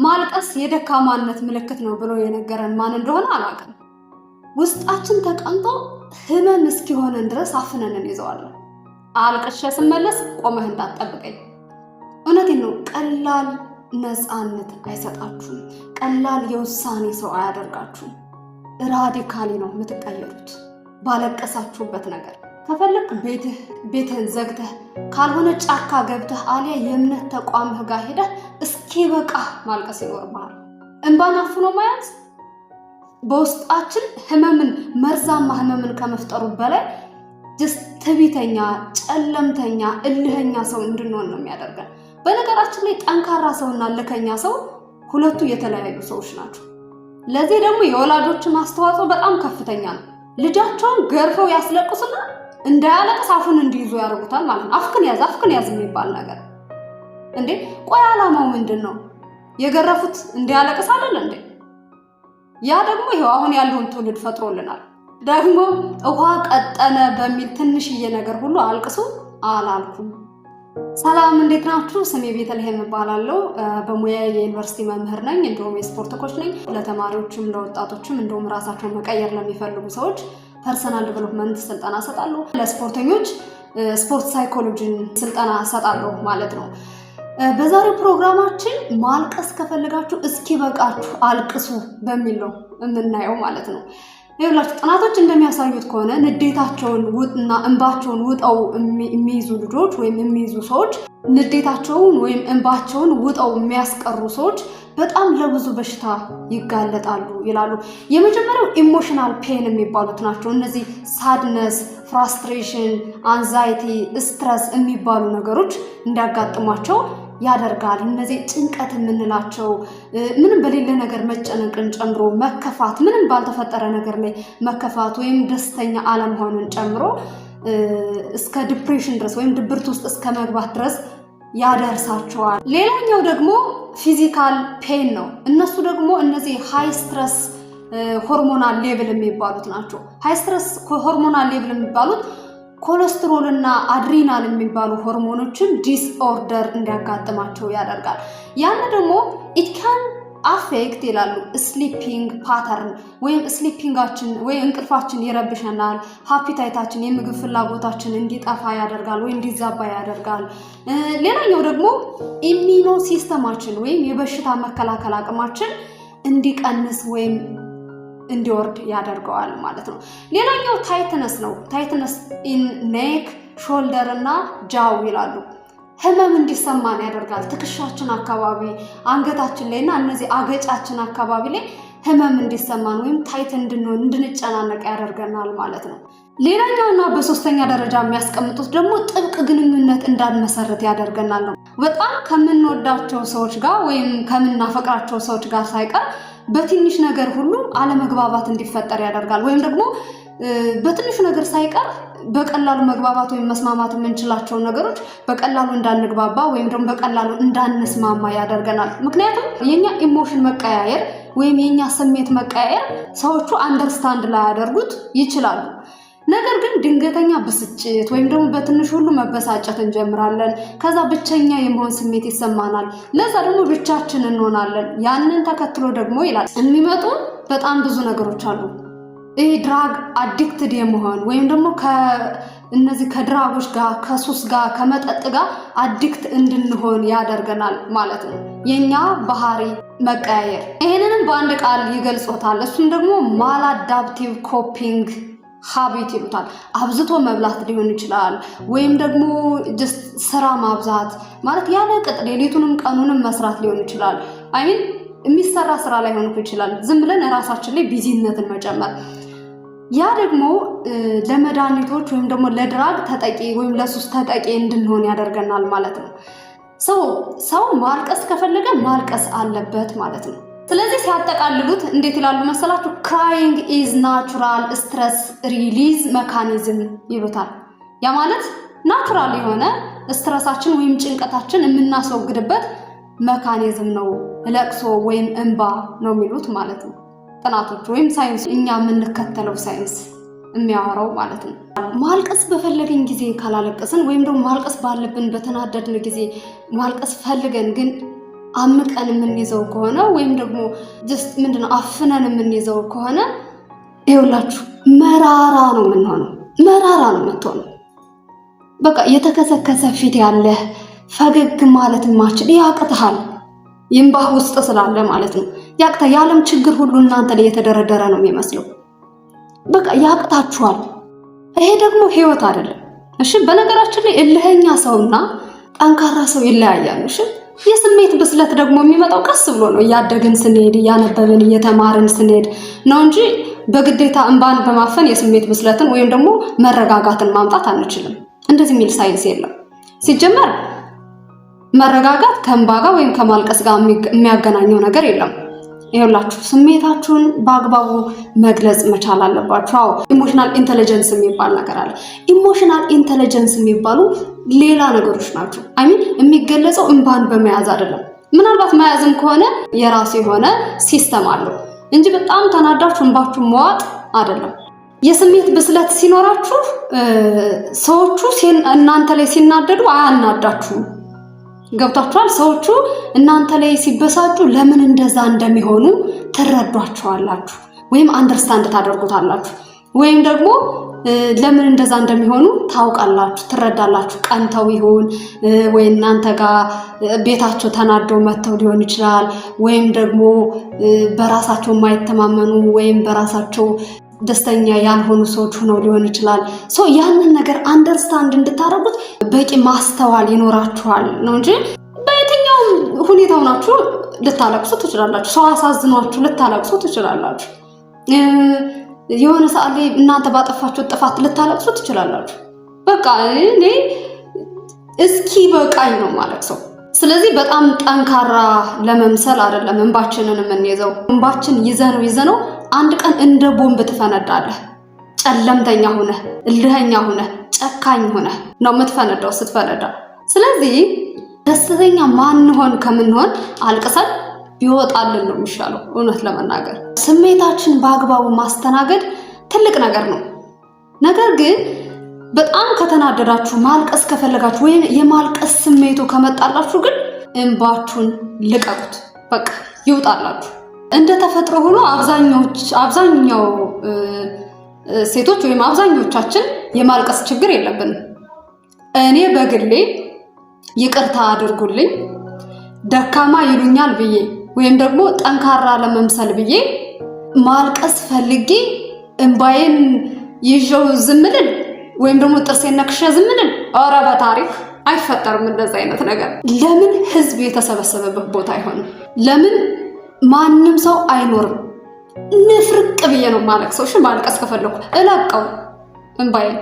ማልቀስ የደካማነት ምልክት ነው ብሎ የነገረን ማን እንደሆነ አላውቅም። ውስጣችን ተቀምጦ ህመም እስኪሆነን ድረስ አፍነን እንይዘዋለን። አልቅሼ ስመለስ ቆመህ እንዳትጠብቀኝ። እውነቴን ነው። ቀላል ነፃነት አይሰጣችሁም። ቀላል የውሳኔ ሰው አያደርጋችሁም። ራዲካሊ ነው የምትቀየሩት ባለቀሳችሁበት ነገር። ከፈለክ ቤትህን ዘግተህ ካልሆነ ጫካ ገብተህ አሊያ የእምነት ተቋምህ ጋር ሄደህ እስኪ በቃ ማልቀስ ይኖርብሃል። እንባን አፍኖ መያዝ በውስጣችን ህመምን መርዛማ ህመምን ከመፍጠሩ በላይ ትዕቢተኛ፣ ጨለምተኛ፣ እልህኛ ሰው እንድንሆን ነው የሚያደርገን። በነገራችን ላይ ጠንካራ ሰውና እልከኛ ሰው ሁለቱ የተለያዩ ሰዎች ናቸው። ለዚህ ደግሞ የወላጆችን አስተዋጽኦ በጣም ከፍተኛ ነው። ልጃቸውን ገርፈው ያስለቅሱና እንዳያለቅስ አፉን እንዲይዙ ያደርጉታል ማለት ነው። አፍክን ያዝ የሚባል ነገር እንዴ! ቆይ ዓላማው ምንድን ነው? የገረፉት እንዲያለቅስ አይደል እንዴ? ያ ደግሞ ይሄው አሁን ያለውን ትውልድ ፈጥሮልናል። ደግሞ ውሃ ቀጠነ በሚል ትንሽዬ ነገር ሁሉ አልቅሱ አላልኩም። ሰላም፣ እንዴት ናችሁ? ስሜ ቤተልሔም እባላለሁ። በሙያ የዩኒቨርሲቲ መምህር ነኝ፣ እንዲሁም የስፖርት ኮች ነኝ። ለተማሪዎችም ለወጣቶችም እንዲሁም ራሳቸውን መቀየር ለሚፈልጉ ሰዎች ፐርሰናል ዴቨሎፕመንት ስልጠና እሰጣለሁ። ለስፖርተኞች ስፖርት ሳይኮሎጂን ስልጠና እሰጣለሁ ማለት ነው። በዛሬው ፕሮግራማችን ማልቀስ ከፈለጋችሁ እስኪ በቃችሁ አልቅሱ በሚል ነው የምናየው ማለት ነው። ይኸውላችሁ ጥናቶች እንደሚያሳዩት ከሆነ ንዴታቸውን እና እንባቸውን ውጠው የሚይዙ ልጆች ወይም የሚይዙ ሰዎች፣ ንዴታቸውን ወይም እንባቸውን ውጠው የሚያስቀሩ ሰዎች በጣም ለብዙ በሽታ ይጋለጣሉ ይላሉ። የመጀመሪያው ኢሞሽናል ፔን የሚባሉት ናቸው። እነዚህ ሳድነስ፣ ፍራስትሬሽን፣ አንዛይቲ፣ ስትረስ የሚባሉ ነገሮች እንዲያጋጥሟቸው ያደርጋል። እነዚህ ጭንቀት የምንላቸው ምንም በሌለ ነገር መጨነቅን ጨምሮ መከፋት፣ ምንም ባልተፈጠረ ነገር ላይ መከፋት ወይም ደስተኛ አለመሆንን ጨምሮ እስከ ዲፕሬሽን ድረስ ወይም ድብርት ውስጥ እስከ መግባት ድረስ ያደርሳቸዋል። ሌላኛው ደግሞ ፊዚካል ፔን ነው። እነሱ ደግሞ እነዚህ ሃይ ስትረስ ሆርሞናል ሌቭል የሚባሉት ናቸው። ሃይ ስትረስ ሆርሞናል ሌቭል የሚባሉት ኮሌስትሮል እና አድሪናል የሚባሉ ሆርሞኖችን ዲስኦርደር እንዲያጋጥማቸው ያደርጋል። ያን ደግሞ ኢት ካን አፌክት ይላሉ ስሊፒንግ ፓተርን ወይም ስሊፒንጋችን ወይም እንቅልፋችን ይረብሸናል። ሃፒታይታችን የምግብ ፍላጎታችን እንዲጠፋ ያደርጋል ወይም እንዲዛባ ያደርጋል። ሌላኛው ደግሞ ኢሚኖ ሲስተማችን ወይም የበሽታ መከላከል አቅማችን እንዲቀንስ ወይም እንዲወርድ ያደርገዋል ማለት ነው። ሌላኛው ታይትነስ ነው። ታይትነስ ኢን ኔክ፣ ሾልደር እና ጃው ይላሉ። ህመም እንዲሰማን ያደርጋል። ትከሻችን አካባቢ፣ አንገታችን ላይ እና እነዚህ አገጫችን አካባቢ ላይ ህመም እንዲሰማን ወይም ታይት እንድንሆን እንድንጨናነቅ ያደርገናል ማለት ነው። ሌላኛውና በሶስተኛ ደረጃ የሚያስቀምጡት ደግሞ ጥብቅ ግንኙነት እንዳንመሰርት ያደርገናል ነው። በጣም ከምንወዳቸው ሰዎች ጋር ወይም ከምናፈቅራቸው ሰዎች ጋር ሳይቀር በትንሽ ነገር ሁሉ አለመግባባት እንዲፈጠር ያደርጋል። ወይም ደግሞ በትንሹ ነገር ሳይቀር በቀላሉ መግባባት ወይም መስማማት የምንችላቸውን ነገሮች በቀላሉ እንዳንግባባ ወይም ደግሞ በቀላሉ እንዳንስማማ ያደርገናል። ምክንያቱም የኛ ኢሞሽን መቀያየር ወይም የኛ ስሜት መቀያየር ሰዎቹ አንደርስታንድ ላያደርጉት ይችላሉ። ነገር ግን ድንገተኛ ብስጭት ወይም ደግሞ በትንሹ ሁሉ መበሳጨት እንጀምራለን። ከዛ ብቸኛ የመሆን ስሜት ይሰማናል። ለዛ ደግሞ ብቻችን እንሆናለን። ያንን ተከትሎ ደግሞ ይላል የሚመጡ በጣም ብዙ ነገሮች አሉ። ይህ ድራግ አዲክትድ የመሆን ወይም ደግሞ እነዚህ ከድራጎች ጋር ከሱስ ጋር ከመጠጥ ጋር አዲክት እንድንሆን ያደርገናል ማለት ነው። የኛ ባህሪ መቀያየር። ይሄንንም በአንድ ቃል ይገልጾታል። እሱም ደግሞ ማላዳፕቲቭ ኮፒንግ ሀቢት ይሉታል። አብዝቶ መብላት ሊሆን ይችላል። ወይም ደግሞ ስራ ማብዛት ማለት ያለ ቅጥ ሌሊቱንም ቀኑንም መስራት ሊሆን ይችላል። አይን የሚሰራ ስራ ላይ ሆኖ ይችላል። ዝም ብለን ራሳችን ላይ ቢዚነትን መጨመር። ያ ደግሞ ለመድኃኒቶች ወይም ደግሞ ለድራግ ተጠቂ ወይም ለሱስ ተጠቂ እንድንሆን ያደርገናል ማለት ነው። ሰው ማልቀስ ከፈለገ ማልቀስ አለበት ማለት ነው። ስለዚህ ሲያጠቃልሉት እንዴት ይላሉ መሰላችሁ? ክራይንግ ኢዝ ናቹራል ስትረስ ሪሊዝ መካኒዝም ይሉታል። ያ ማለት ናቹራል የሆነ ስትረሳችን ወይም ጭንቀታችን የምናስወግድበት መካኒዝም ነው ለቅሶ ወይም እንባ ነው የሚሉት ማለት ነው ጥናቶች ወይም ሳይንስ፣ እኛ የምንከተለው ሳይንስ የሚያወራው ማለት ነው። ማልቀስ በፈለገን ጊዜ ካላለቀስን ወይም ደግሞ ማልቀስ ባለብን በተናደድን ጊዜ ማልቀስ ፈልገን ግን አምቀን የምንይዘው ከሆነ ወይም ደግሞ ጀስት ምንድነው አፍነን የምንይዘው ከሆነ ይኸውላችሁ መራራ ነው የምንሆነው። መራራ ነው የምትሆነው። በቃ የተከሰከሰ ፊት ያለህ ፈገግ ማለት ማችል ያቅተሃል። ይንባህ ውስጥ ስላለ ማለት ነው ያቅታ። የዓለም ችግር ሁሉ እናንተ ላይ የተደረደረ ነው የሚመስለው። በቃ ያቅታችኋል። ይሄ ደግሞ ህይወት አይደለም። እሺ በነገራችን ላይ እልህኛ ሰውና ጠንካራ ሰው ይለያያሉ። እሺ የስሜት ብስለት ደግሞ የሚመጣው ቀስ ብሎ ነው። እያደግን ስንሄድ እያነበብን እየተማርን ስንሄድ ነው እንጂ በግዴታ እንባን በማፈን የስሜት ብስለትን ወይም ደግሞ መረጋጋትን ማምጣት አንችልም። እንደዚህ የሚል ሳይንስ የለም። ሲጀመር መረጋጋት ከእንባ ጋር ወይም ከማልቀስ ጋር የሚያገናኘው ነገር የለም። ይኸውላችሁ ስሜታችሁን በአግባቡ መግለጽ መቻል አለባችሁ። አዎ ኢሞሽናል ኢንተለጀንስ የሚባል ነገር አለ። ኢሞሽናል ኢንተለጀንስ የሚባሉ ሌላ ነገሮች ናቸው። አይሚን የሚገለጸው እንባን በመያዝ አይደለም። ምናልባት መያዝም ከሆነ የራሱ የሆነ ሲስተም አለው እንጂ በጣም ተናዳችሁ እንባችሁ መዋጥ አይደለም። የስሜት ብስለት ሲኖራችሁ ሰዎቹ እናንተ ላይ ሲናደዱ አያናዳችሁም። ገብታችኋል? ሰዎቹ እናንተ ላይ ሲበሳጩ ለምን እንደዛ እንደሚሆኑ ትረዷቸዋላችሁ ወይም አንደርስታንድ ታደርጉታላችሁ ወይም ደግሞ ለምን እንደዛ እንደሚሆኑ ታውቃላችሁ፣ ትረዳላችሁ። ቀንተው ይሆን ወይ እናንተ ጋር ቤታቸው ተናደው መተው ሊሆን ይችላል ወይም ደግሞ በራሳቸው የማይተማመኑ ወይም በራሳቸው ደስተኛ ያልሆኑ ሰዎች ሆነው ሊሆን ይችላል። ያንን ነገር አንደርስታንድ እንድታረጉት በቂ ማስተዋል ይኖራችኋል ነው እንጂ በየትኛው ሁኔታው ናችሁ ልታለቅሱ ትችላላችሁ። ሰው አሳዝኗችሁ ልታለቅሱ ትችላላችሁ። የሆነ ሰዓት ላይ እናንተ ባጠፋችሁ ጥፋት ልታለቅሱ ትችላላችሁ። በቃ እኔ እስኪ በቃኝ ነው ማለት ሰው። ስለዚህ በጣም ጠንካራ ለመምሰል አይደለም እንባችንን የምንይዘው። እንባችን ይዘነው አንድ ቀን እንደ ቦምብ ትፈነዳለህ። ጨለምተኛ ሆነ፣ እልህኛ ሆነ፣ ጨካኝ ሆነ ነው የምትፈነዳው ስትፈነዳ። ስለዚህ ደስተኛ ማንሆን ከምንሆን አልቅሰን ቢወጣልን ነው የሚሻለው። እውነት ለመናገር ስሜታችን በአግባቡ ማስተናገድ ትልቅ ነገር ነው። ነገር ግን በጣም ከተናደዳችሁ ማልቀስ ከፈለጋችሁ ወይም የማልቀስ ስሜቱ ከመጣላችሁ ግን እንባችሁን ልቀቁት። በቃ ይውጣላችሁ። እንደ ተፈጥሮ ሆኖ አብዛኛው ሴቶች ወይም አብዛኞቻችን የማልቀስ ችግር የለብንም። እኔ በግሌ ይቅርታ አድርጉልኝ ደካማ ይሉኛል ብዬ ወይም ደግሞ ጠንካራ ለመምሰል ብዬ ማልቀስ ፈልጌ እንባዬን ይዤው ዝምልን ወይም ደግሞ ጥርሴን ነክሼ ዝምልን፣ ኧረ በታሪክ አይፈጠርም እንደዛ አይነት ነገር። ለምን ህዝብ የተሰበሰበበት ቦታ አይሆንም? ለምን ማንም ሰው አይኖርም? ንፍርቅ ብዬ ነው ማለቅሰው። እሺ ማልቀስ ከፈለኩ እለቀው እንባዬን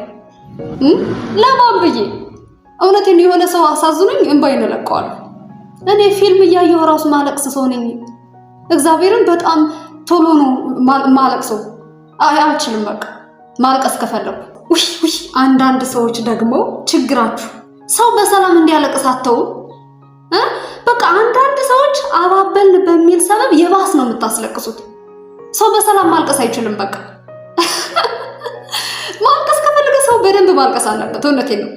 ለማን ብዬ? እውነቴን የሆነ ሰው አሳዝኑኝ እንባዬን እለቀዋለሁ። እኔ ፊልም እያየሁ ራሱ ማለቅስ ሰው ነኝ። እግዚአብሔርን በጣም ቶሎ ነው ማለቅሰው። አልችልም በቃ ማልቀስ ከፈለኩ። ውይ አንዳንድ ሰዎች ደግሞ ችግራችሁ ሰው በሰላም እንዲያለቅስ አተው። በቃ አንዳንድ ሰዎች አባበልን በሚል ሰበብ የባስ ነው የምታስለቅሱት። ሰው በሰላም ማልቀስ አይችልም። በቃ ማልቀስ ከፈለገ ሰው በደንብ ማልቀስ አለበት። እውነቴን ነው።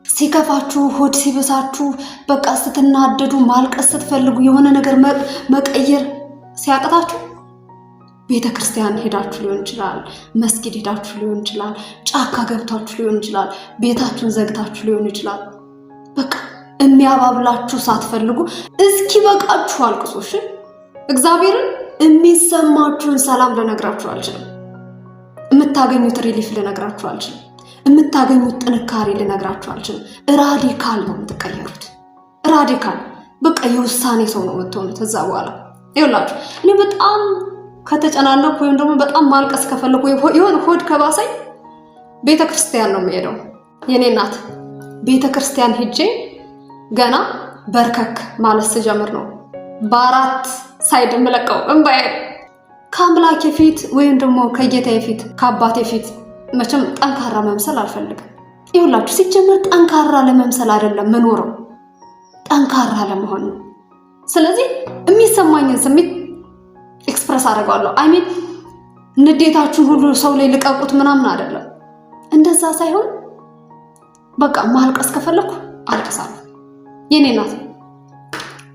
ሲከፋችሁ፣ ሆድ ሲበሳችሁ፣ በቃ ስትናደዱ፣ ማልቀስ ስትፈልጉ፣ የሆነ ነገር መቀየር ሲያቅታችሁ ቤተክርስቲያን ሄዳችሁ ሊሆን ይችላል፣ መስጊድ ሄዳችሁ ሊሆን ይችላል፣ ጫካ ገብታችሁ ሊሆን ይችላል፣ ቤታችሁን ዘግታችሁ ሊሆን ይችላል። በቃ የሚያባብላችሁ ሳትፈልጉ እስኪ በቃችሁ አልቅሱ። እሺ እግዚአብሔርን የሚሰማችሁን ሰላም ልነግራችሁ አልችልም። የምታገኙት ሪሊፍ ልነግራችሁ አልችልም። የምታገኙት ጥንካሬ ልነግራችሁ አልችልም። ራዲካል ነው የምትቀየሩት። ራዲካል በቃ የውሳኔ ሰው ነው የምትሆኑት። እዛ በኋላ ይኸውላችሁ እኔ በጣም ከተጨናነኩ ወይም ደግሞ በጣም ማልቀስ ከፈለኩ የሆነ ሆድ ከባሰኝ ቤተክርስቲያን ነው የምሄደው። የኔ እናት ቤተክርስቲያን ሄጄ ገና በርከክ ማለት ስጀምር ነው በአራት ሳይድ የምለቀው እንባዬ ከአምላኬ ፊት ወይም ደግሞ ከጌታዬ ፊት ከአባቴ ፊት። መቼም ጠንካራ መምሰል አልፈልግም። ይኸውላችሁ ሲጀመር ጠንካራ ለመምሰል አይደለም መኖረው፣ ጠንካራ ለመሆን ነው። ስለዚህ የሚሰማኝን ስሜት ኤክስፕረስ አደርጋለሁ። አይሚን ንዴታችሁን ሁሉ ሰው ላይ ልቀቁት ምናምን አይደለም። እንደዛ ሳይሆን በቃ ማልቀስ ከፈለኩ አልቅሳለሁ። የኔ እናት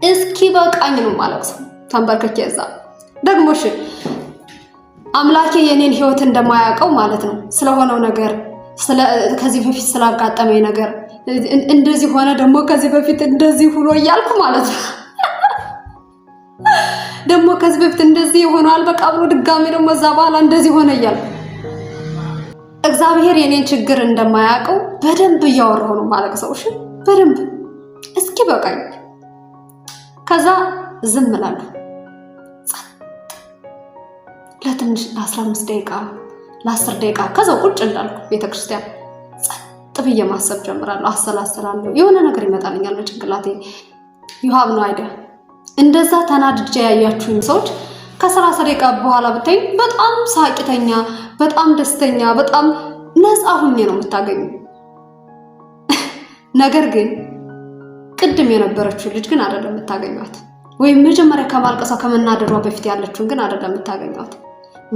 እስኪ በቃኝ ነው ማለቅሰው ተንበርክኬ እዛ ደግሞ እሺ አምላኬ የኔን ህይወት እንደማያውቀው ማለት ነው ስለሆነው ነገር ከዚህ በፊት ስላጋጠመኝ ነገር እንደዚህ ሆነ ደግሞ ከዚህ በፊት እንደዚህ ሆኖ እያልኩ ማለት ነው ደግሞ ከዚህ በፊት እንደዚህ ሆኗል በቃ ብሎ ድጋሚ ደግሞ እዛ በኋላ እንደዚህ ሆነ እያልኩ እግዚአብሔር የኔን ችግር እንደማያውቀው በደንብ እያወራሁ ነው ማለቅሰው እሺ በደንብ እስኪ በቃኝ ከዛ ዝም እላለሁ ለትንሽ 15 ደቂቃ ለ10 ደቂቃ ከዛው ቁጭ እንዳልኩ ቤተክርስቲያን ጸጥ ብዬ ማሰብ ጀምራለሁ አሰላስላለሁ የሆነ ነገር ይመጣልኛል በጭንቅላቴ you have no idea እንደዛ ተናድጄ ያያችሁኝ ሰዎች ከ30 ደቂቃ በኋላ ብታይ በጣም ሳቂተኛ በጣም ደስተኛ በጣም ነፃ ሆኜ ነው የምታገኙ ነገር ግን ቅድም የነበረችው ልጅ ግን አይደለም የምታገኙት ወይ መጀመሪያ ከማልቀሷ ከመናደዷ በፊት ያለችውን ግን አይደለም የምታገኙት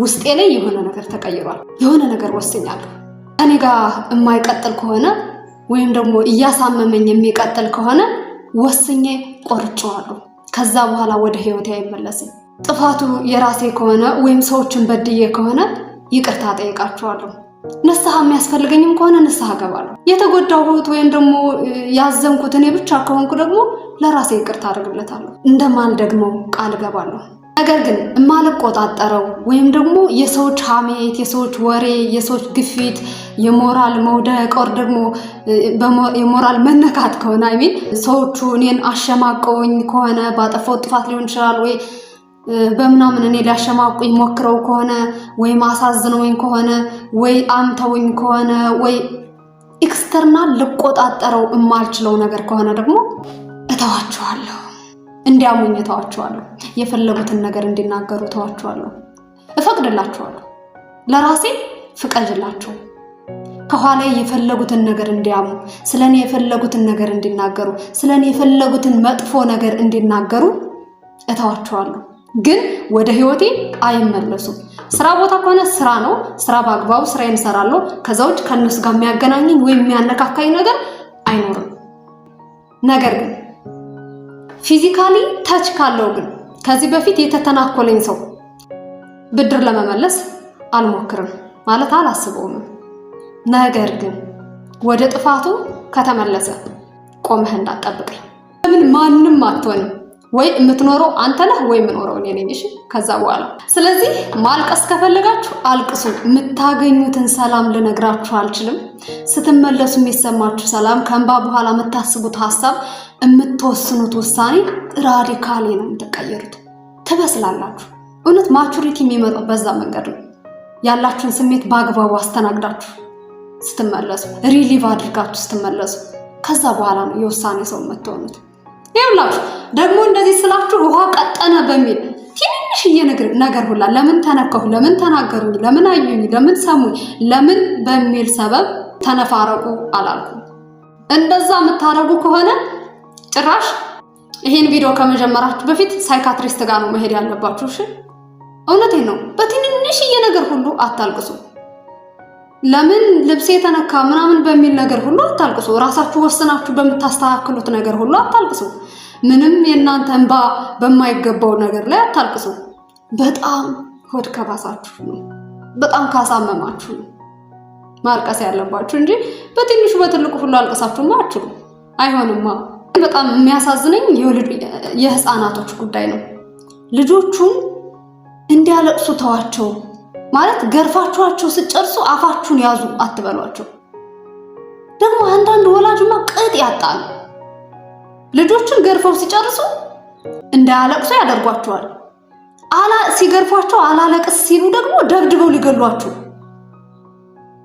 ውስጤ ላይ የሆነ ነገር ተቀይሯል የሆነ ነገር ወስኛለሁ እኔ ጋር የማይቀጥል ከሆነ ወይም ደግሞ እያሳመመኝ የሚቀጥል ከሆነ ወስኜ ቆርጬዋለሁ ከዛ በኋላ ወደ ህይወቴ አይመለስም ጥፋቱ የራሴ ከሆነ ወይም ሰዎችን በድዬ ከሆነ ይቅርታ ጠይቃቸዋለሁ ንስሐ የሚያስፈልገኝም ከሆነ ንስሐ ገባለሁ የተጎዳሁት ወይም ደግሞ ያዘንኩት እኔ ብቻ ከሆንኩ ደግሞ ለራሴ ይቅርታ አድርግለታለሁ እንደማል ደግሞ ቃል ገባለሁ ነገር ግን ማልቆጣጠረው ወይም ደግሞ የሰዎች ሐሜት የሰዎች ወሬ የሰዎች ግፊት የሞራል መውደቅ or ደግሞ የሞራል መነካት ከሆነ አይሚን ሰዎቹ እኔን አሸማቀውኝ ከሆነ ባጠፋው ጥፋት ሊሆን ይችላል ወይ በመናምን እኔ ሊያሸማቁኝ ሞክረው ከሆነ ወይ ማሳዝነውኝ ከሆነ ወይ አምተውኝ ከሆነ ወይ ኤክስተርናል ልቆጣጠረው የማልችለው ነገር ከሆነ ደግሞ እተዋቸዋለሁ እንዲያሙኝ እተዋቸዋለሁ የፈለጉትን ነገር እንዲናገሩ እተዋቸዋለሁ እፈቅድላቸዋለሁ ለራሴ ፍቀድላቸው ከኋላ የፈለጉትን ነገር እንዲያሙ ስለኔ የፈለጉትን ነገር እንዲናገሩ ስለኔ የፈለጉትን መጥፎ ነገር እንዲናገሩ እተዋቸዋለሁ ግን ወደ ህይወቴ አይመለሱም ስራ ቦታ ከሆነ ስራ ነው ስራ ባግባቡ ስራዬን እሰራለሁ ከዛው ከነሱ ጋር የሚያገናኘኝ ወይ የሚያነካካኝ ነገር አይኖርም ነገር ግን ፊዚካሊ ታች ካለው ግን ከዚህ በፊት የተተናኮለኝ ሰው ብድር ለመመለስ አልሞክርም ማለት አላስበውም ነገር ግን ወደ ጥፋቱ ከተመለሰ ቆመህ እንዳትጠብቀኝ ለምን ማንንም አትሆንም ወይ የምትኖረው አንተ ነህ ወይ የምኖረው እኔ ነኝ እሺ ከዛ በኋላ ስለዚህ ማልቀስ ከፈለጋችሁ አልቅሱ የምታገኙትን ሰላም ልነግራችሁ አልችልም ስትመለሱ የሚሰማችሁ ሰላም ከእንባ በኋላ የምታስቡት ሐሳብ የምትወስኑት ውሳኔ ራዲካሊ ነው የምትቀየሩት ትበስላላችሁ እውነት ማቹሪቲ የሚመጣው በዛ መንገድ ነው ያላችሁን ስሜት በአግባቡ አስተናግዳችሁ ስትመለሱ ሪሊቭ አድርጋችሁ ስትመለሱ ከዛ በኋላ ነው የውሳኔ ሰው የምትሆኑት ይኸውላችሁ ደግሞ እንደዚህ ስላችሁ ውሃ ቀጠነ በሚል ትንሽዬ ነገር ሁላ ለምን ተነከሁ ለምን ተናገሩኝ ለምን አዩኝ ለምን ሰሙኝ ለምን በሚል ሰበብ ተነፋረቁ አላልኩም እንደዛ የምታረጉ ከሆነ ጭራሽ ይሄን ቪዲዮ ከመጀመራችሁ በፊት ሳይካትሪስት ጋር ነው መሄድ ያለባችሁ እሺ እውነቴን ነው በትንሽዬ ነገር ሁሉ አታልቅሱ ለምን ልብሴ ተነካ ምናምን በሚል ነገር ሁሉ አታልቅሱ ራሳችሁ ወስናችሁ በመታስተካክሉት ነገር ሁሉ አታልቅሱ ምንም የናንተ እንባ በማይገባው ነገር ላይ አታልቅሱ በጣም ሆድ ከባሳችሁ ነው በጣም ካሳመማችሁ ነው ማልቀስ ያለባችሁ እንጂ በትንሹ በትልቁ ሁሉ አልቀሳችሁማ አትችሉ አይሆንማ በጣም የሚያሳዝነኝ የህፃናቶች ጉዳይ ነው ልጆቹን እንዲያለቅሱ ተዋቸው ማለት ገርፋችኋቸው ሲጨርሱ አፋችሁን ያዙ አትበሏቸው ደግሞ አንዳንድ ወላጅማ ቅጥ ያጣሉ ልጆችን ገርፈው ሲጨርሱ እንዳያለቅሱ ያደርጓቸዋል ሲገርፏቸው አላለቅስ ሲሉ ደግሞ ደብድበው ሊገሏቸው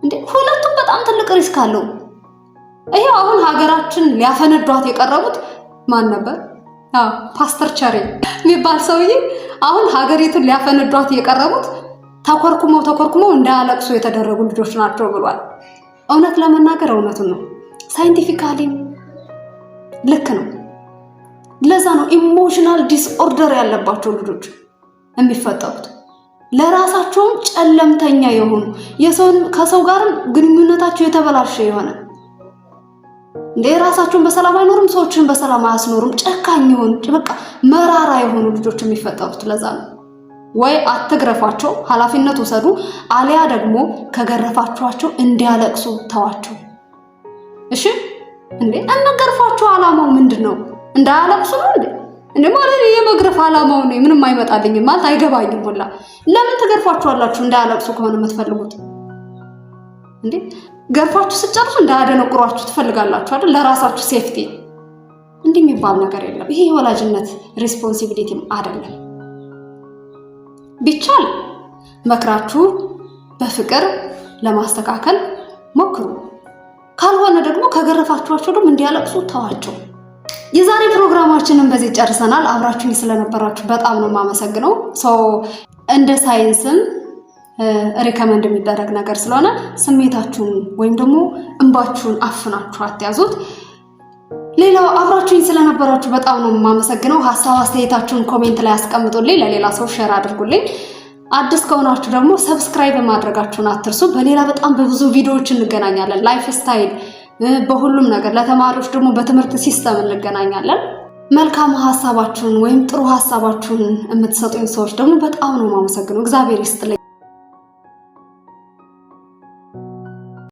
እንዴ ሁለቱም በጣም ትልቅ ሪስክ አለው ይሄው አሁን ሀገራችን ሊያፈነዷት የቀረቡት ማን ነበር ፓስተር ቸሬ የሚባል ሰውዬ አሁን ሀገሪቱን ሊያፈነዷት የቀረቡት ተኮርኩመው እንዳያለቅሱ የተደረጉ ልጆች ናቸው ብሏል እውነት ለመናገር እውነቱን ነው ሳይንቲፊካሊ ልክ ነው ለዛ ነው ኢሞሽናል ዲስኦርደር ያለባቸው ልጆች የሚፈጠሩት ለራሳቸው ጨለምተኛ የሆኑ ከሰው ጋር ግንኙነታቸው የተበላሸ የሆነ እንዴ ራሳቸውን በሰላም አይኖሩም፣ ሰዎችን በሰላም አያስኖሩም። ጨካኝ የሆኑ በቃ መራራ የሆኑ ልጆች የሚፈጠሩት ለዛ ነው። ወይ አትግረፏቸው፣ ኃላፊነት ወሰዱ፣ አሊያ ደግሞ ከገረፋችኋቸው እንዲያለቅሱ ተዋቸው። እሺ እንዴ እንገርፋቸው ዓላማው ምንድነው? እንዳያለቅሱ ነው እንዴ? እንዴ ማለት የመግረፍ ዓላማው ነው ምንም አይመጣልኝም ማለት አይገባኝም ሁላ። ለምን ትገርፏቸዋላችሁ? እንዳያለቅሱ ከሆነ የምትፈልጉት እንዴ ገርፋችሁ ስጨርሱ እንዳያደነቁሯችሁ ትፈልጋላችሁ አይደል? ለራሳችሁ ሴፍቲ። እንዲህ የሚባል ነገር የለም። ይሄ የወላጅነት ሪስፖንሲቢሊቲም አይደለም። ቢቻል መክራችሁ በፍቅር ለማስተካከል ሞክሩ። ካልሆነ ደግሞ ከገረፋችኋቸው ደግሞ እንዲያለቅሱ ተዋቸው። የዛሬ ፕሮግራማችንን በዚህ ጨርሰናል። አብራችሁኝ ስለነበራችሁ በጣም ነው የማመሰግነው። እንደ ሳይንስም ሪከመንድ የሚደረግ ነገር ስለሆነ ስሜታችሁን ወይም ደግሞ እንባችሁን አፍናችሁ አትያዙት። ሌላው አብራችሁኝ ስለነበራችሁ በጣም ነው የማመሰግነው። ሀሳብ አስተያየታችሁን ኮሜንት ላይ አስቀምጡልኝ፣ ለሌላ ሰው ሼር አድርጉልኝ። አዲስ ከሆናችሁ ደግሞ ሰብስክራይብ ማድረጋችሁን አትርሱ። በሌላ በጣም በብዙ ቪዲዮዎች እንገናኛለን። ላይፍ ስታይል በሁሉም ነገር፣ ለተማሪዎች ደግሞ በትምህርት ሲስተም እንገናኛለን። መልካም ሀሳባችሁን ወይም ጥሩ ሀሳባችሁን የምትሰጡኝ ሰዎች ደግሞ በጣም ነው የማመሰግነው። እግዚአብሔር ይስጥልኝ።